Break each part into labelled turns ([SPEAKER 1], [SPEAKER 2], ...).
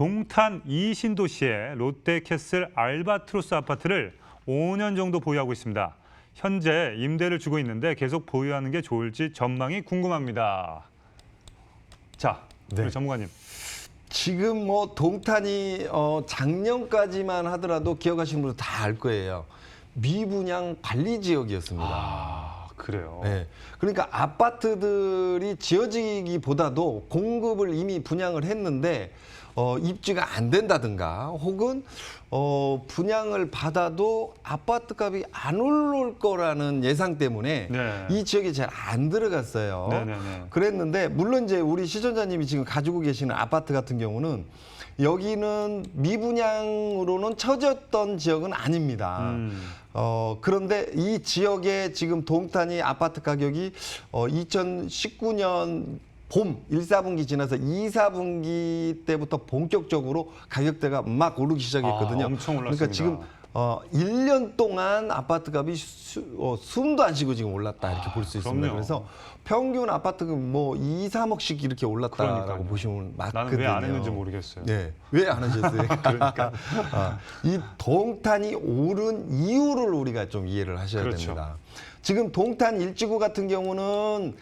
[SPEAKER 1] 동탄 이신도시의 롯데캐슬 알바트로스 아파트를 5년 정도 보유하고 있습니다. 현재 임대를 주고 있는데 계속 보유하는 게 좋을지 전망이 궁금합니다. 자,
[SPEAKER 2] 네.
[SPEAKER 1] 우리 전문가님.
[SPEAKER 2] 지금 뭐 동탄이 작년까지만 하더라도 기억하시는 분들 다 알 거예요. 미분양 관리 지역이었습니다.
[SPEAKER 1] 아, 그래요?
[SPEAKER 2] 네. 그러니까 아파트들이 지어지기보다도 공급을 이미 분양을 했는데 입주가 안 된다든가 혹은 분양을 받아도 아파트 값이 안 올라올 거라는 예상 때문에
[SPEAKER 1] 네.
[SPEAKER 2] 이 지역에 잘 안 들어갔어요.
[SPEAKER 1] 네네네.
[SPEAKER 2] 그랬는데 물론 이제 우리 시청자님이 지금 가지고 계시는 아파트 같은 경우는 여기는 미분양으로는 처졌던 지역은 아닙니다. 그런데 이 지역에 지금 동탄이 아파트 가격이 2019년 봄 1, 4분기 지나서 2, 4분기 때부터 본격적으로 가격대가 막 오르기 시작했거든요.
[SPEAKER 1] 엄청 올랐습니다.
[SPEAKER 2] 그러니까 지금 1년 동안 아파트 값이 숨도 안 쉬고 지금 올랐다 이렇게 볼 수 있습니다.
[SPEAKER 1] 그럼요.
[SPEAKER 2] 그래서 평균 아파트가 뭐 2, 3억씩 이렇게 올랐다라고
[SPEAKER 1] 그러니까요.
[SPEAKER 2] 보시면 맞거든요.
[SPEAKER 1] 나는 왜 안 했는지 모르겠어요.
[SPEAKER 2] 네, 왜 안 하셨어요?
[SPEAKER 1] 그러니까.
[SPEAKER 2] 이 동탄이 오른 이유를 우리가 좀 이해를 하셔야
[SPEAKER 1] 그렇죠.
[SPEAKER 2] 됩니다. 지금 동탄 1지구 같은 경우는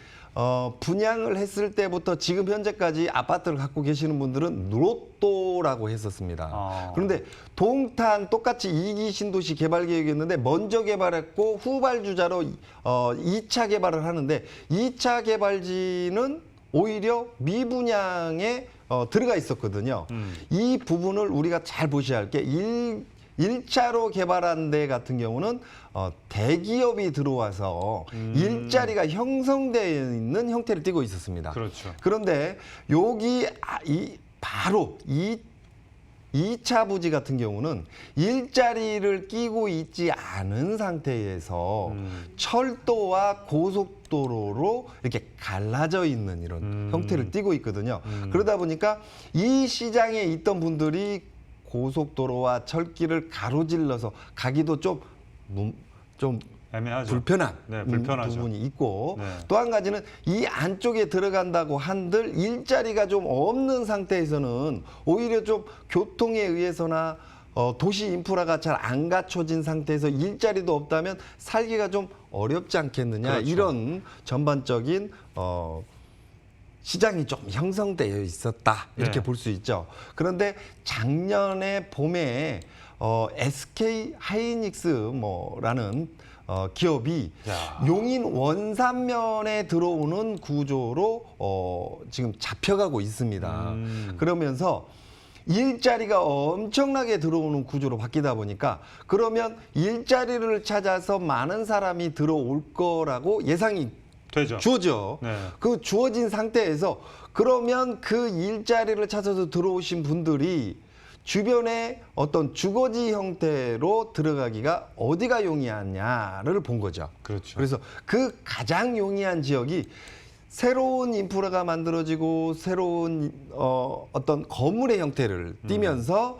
[SPEAKER 2] 분양을 했을 때부터 지금 현재까지 아파트를 갖고 계시는 분들은 로또라고 했었습니다. 그런데 동탄 똑같이 2기 신도시 개발 계획이었는데 먼저 개발했고 후발주자로 2차 개발을 하는데 2차 개발지는 오히려 미분양에 들어가 있었거든요. 이 부분을 우리가 잘 보셔야 할 게 1차로 개발한 데 같은 경우는 대기업이 들어와서 일자리가 형성되어 있는 형태를 띠고 있었습니다.
[SPEAKER 1] 그렇죠.
[SPEAKER 2] 그런데 여기 바로 2차 부지 같은 경우는 일자리를 끼고 있지 않은 상태에서 철도와 고속도로로 이렇게 갈라져 있는 이런 형태를 띠고 있거든요. 그러다 보니까 이 시장에 있던 분들이 고속도로와 철길을 가로질러서 가기도 좀
[SPEAKER 1] 애매하죠.
[SPEAKER 2] 불편한
[SPEAKER 1] 네, 불편하죠.
[SPEAKER 2] 부분이 있고
[SPEAKER 1] 네.
[SPEAKER 2] 또 한 가지는 이 안쪽에 들어간다고 한들 일자리가 좀 없는 상태에서는 오히려 좀 교통에 의해서나 도시 인프라가 잘 안 갖춰진 상태에서 일자리도 없다면 살기가 좀 어렵지 않겠느냐
[SPEAKER 1] 그렇죠.
[SPEAKER 2] 이런 전반적인 시장이 좀 형성되어 있었다 이렇게
[SPEAKER 1] 네.
[SPEAKER 2] 볼 수 있죠. 그런데 작년에 봄에 SK 하이닉스 뭐라는 기업이
[SPEAKER 1] 야.
[SPEAKER 2] 용인 원산면에 들어오는 구조로 지금 잡혀가고 있습니다. 그러면서 일자리가 엄청나게 들어오는 구조로 바뀌다 보니까 그러면 일자리를 찾아서 많은 사람이 들어올 거라고 예상이
[SPEAKER 1] 되죠.
[SPEAKER 2] 주어져.
[SPEAKER 1] 네.
[SPEAKER 2] 그 주어진 상태에서 그러면 그 일자리를 찾아서 들어오신 분들이 주변에 어떤 주거지 형태로 들어가기가 어디가 용이하냐를 본 거죠.
[SPEAKER 1] 그렇죠.
[SPEAKER 2] 그래서 그 가장 용이한 지역이 새로운 인프라가 만들어지고 새로운 어떤 건물의 형태를 띠면서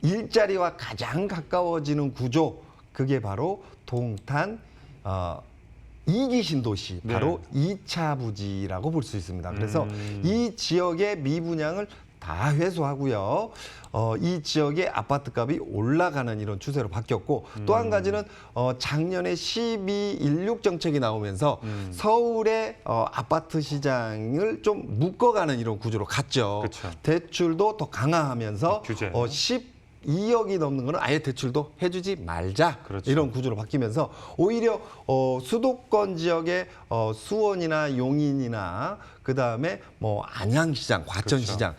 [SPEAKER 2] 일자리와 가장 가까워지는 구조, 그게 바로 동탄 2기 신도시, 바로
[SPEAKER 1] 네.
[SPEAKER 2] 2차 부지라고 볼 수 있습니다. 그래서 이 지역의 미분양을 다 회수하고요. 이 지역의 아파트 값이 올라가는 이런 추세로 바뀌었고 또 한 가지는 작년에 1216 정책이 나오면서 서울의 아파트 시장을 좀 묶어가는 이런 구조로 갔죠.
[SPEAKER 1] 그쵸.
[SPEAKER 2] 대출도 더 강화하면서
[SPEAKER 1] 규제.
[SPEAKER 2] 12억이 넘는 거는 아예 대출도 해주지 말자.
[SPEAKER 1] 그렇죠.
[SPEAKER 2] 이런 구조로 바뀌면서 오히려 수도권 지역의 수원이나 용인이나 그다음에 뭐 안양시장, 과천시장,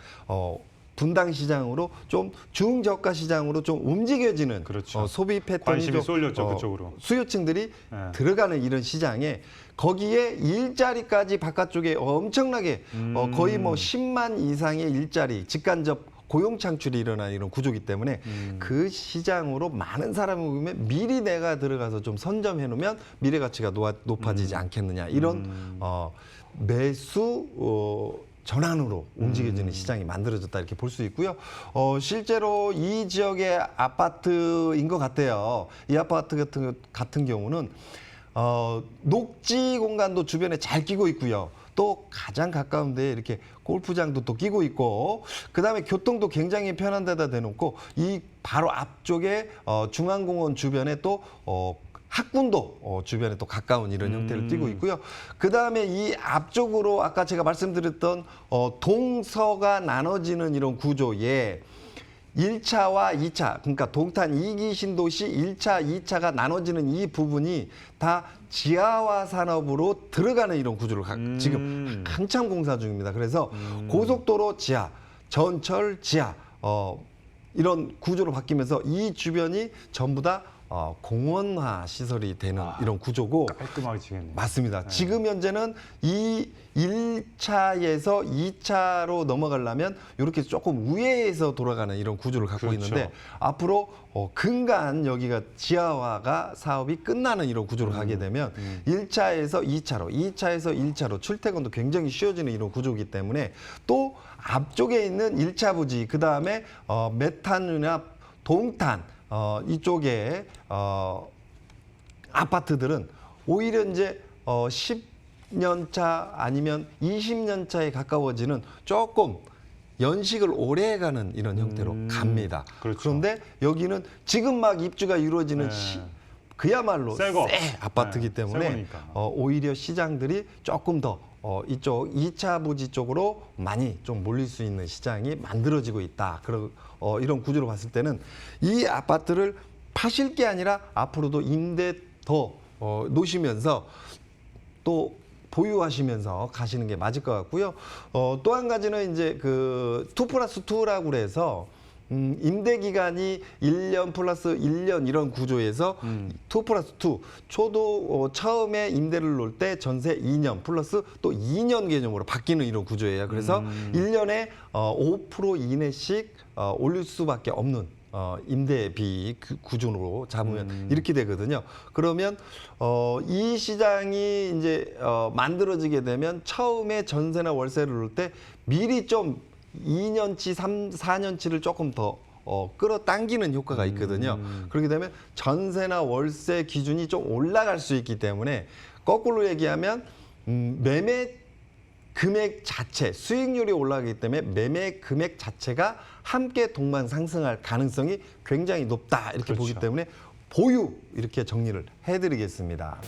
[SPEAKER 2] 분당시장으로 좀 중저가 시장으로 좀 움직여지는
[SPEAKER 1] 그렇죠.
[SPEAKER 2] 소비 패턴이
[SPEAKER 1] 관심이
[SPEAKER 2] 좀
[SPEAKER 1] 쏠렸죠, 그쪽으로.
[SPEAKER 2] 수요층들이
[SPEAKER 1] 네.
[SPEAKER 2] 들어가는 이런 시장에 거기에 일자리까지 바깥쪽에 엄청나게 거의 뭐 10만 이상의 일자리, 직간접 고용 창출이 일어나는 이런 구조이기 때문에 그 시장으로 많은 사람이 오면 미리 내가 들어가서 좀 선점해 놓으면 미래 가치가 높아지지 않겠느냐 이런 매수 전환으로 움직여지는 시장이 만들어졌다 이렇게 볼 수 있고요. 실제로 이 지역의 아파트인 것 같아요. 이 아파트 같은 경우는 녹지 공간도 주변에 잘 끼고 있고요. 또 가장 가까운 데에 이렇게 골프장도 또 끼고 있고, 그다음에 교통도 굉장히 편한 데다 대놓고 이 바로 앞쪽에 중앙공원 주변에 또 학군도 주변에 또 가까운 이런 형태를 띠고 있고요. 그다음에 이 앞쪽으로 아까 제가 말씀드렸던 동서가 나눠지는 이런 구조에 1차와 2차, 그러니까 동탄 2기 신도시 1차, 2차가 나눠지는 이 부분이 다 지하화 산업으로 들어가는 이런 구조를 지금 한참 공사 중입니다. 그래서 고속도로 지하, 전철 지하 이런 구조로 바뀌면서 이 주변이 전부 다 공원화 시설이 되는 이런 구조고.
[SPEAKER 1] 깔끔하게 지겠네요.
[SPEAKER 2] 맞습니다. 지금 현재는 이 1차에서 2차로 넘어가려면 이렇게 조금 우회해서 돌아가는 이런 구조를 갖고
[SPEAKER 1] 그렇죠.
[SPEAKER 2] 있는데, 앞으로 근간 여기가 지하화가 사업이 끝나는 이런 구조로 가게 되면 1차에서 2차로, 2차에서 1차로 출퇴근도 굉장히 쉬워지는 이런 구조이기 때문에, 또 앞쪽에 있는 1차 부지, 그다음에 메탄이나 동탄 이쪽에 아파트들은 오히려 이제 10년 차 아니면 20년 차에 가까워지는 조금 연식을 오래 가는 이런 형태로 갑니다.
[SPEAKER 1] 그렇죠.
[SPEAKER 2] 그런데 여기는 지금 막 입주가 이루어지는 그야말로 새 아파트이기 때문에
[SPEAKER 1] 새 거니까.
[SPEAKER 2] 오히려 시장들이 조금 더 이쪽 2차 부지 쪽으로 많이 좀 몰릴 수 있는 시장이 만들어지고 있다. 이런 구조로 봤을 때는 이 아파트를 파실 게 아니라 앞으로도 임대 더 놓으시면서 또 보유하시면서 가시는 게 맞을 것 같고요. 또 한 가지는 이제 그 2+2라고 그래서 임대 기간이 1년 플러스 1년 이런 구조에서 2+2 초도 처음에 임대를 놓을 때 전세 2년 플러스 또 2년 개념으로 바뀌는 이런 구조예요. 그래서 1년에 5% 이내씩 올릴 수밖에 없는 임대비 구조로 잡으면 이렇게 되거든요. 그러면 이 시장이 이제 만들어지게 되면 처음에 전세나 월세를 놓을 때 미리 좀 2년치, 4년치를 조금 더 끌어당기는 효과가 있거든요. 그렇게 되면 전세나 월세 기준이 좀 올라갈 수 있기 때문에, 거꾸로 얘기하면 매매 금액 자체, 수익률이 올라가기 때문에 매매 금액 자체가 함께 동반 상승할 가능성이 굉장히 높다, 이렇게
[SPEAKER 1] 그렇죠.
[SPEAKER 2] 보기 때문에 보유, 이렇게 정리를 해드리겠습니다.